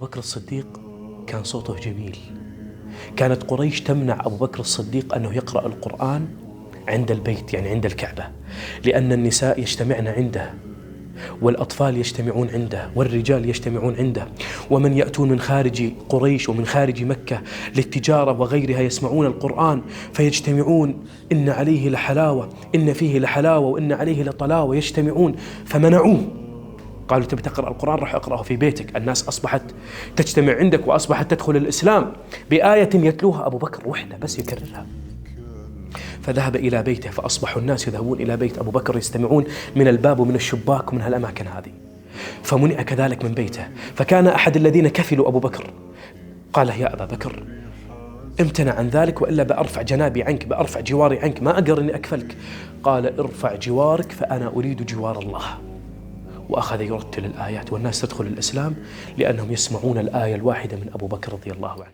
بكر الصديق كان صوته جميل. كانت قريش تمنع أبو بكر الصديق أنه يقرأ القرآن عند البيت، يعني عند الكعبة، لأن النساء يجتمعن عنده، والأطفال يجتمعون عنده، والرجال يجتمعون عنده، ومن يأتون من خارج قريش ومن خارج مكة للتجارة وغيرها يسمعون القرآن فيجتمعون، إن عليه لحلاوة، إن فيه لحلاوة، وإن عليه لطلاوة، يجتمعون. فمنعوه، قالوا تبي تقرأ القرآن راح اقرأه في بيتك. الناس أصبحت تجتمع عندك وأصبحت تدخل الإسلام بآية يتلوها أبو بكر وحده بس يكررها. فذهب إلى بيته، فأصبحوا الناس يذهبون إلى بيت أبو بكر يستمعون من الباب ومن الشباك ومن هالأماكن هذه. فمنع كذلك من بيته. فكان أحد الذين كفلوا أبو بكر قال يا أبا بكر امتنع عن ذلك وإلا بأرفع جنابي عنك، بأرفع جواري عنك، ما أقدر أني أكفلك. قال ارفع جوارك فأنا أريد جوار الله. وأخذ يرتل الآيات والناس تدخل الإسلام لأنهم يسمعون الآية الواحدة من أبو بكر رضي الله عنه.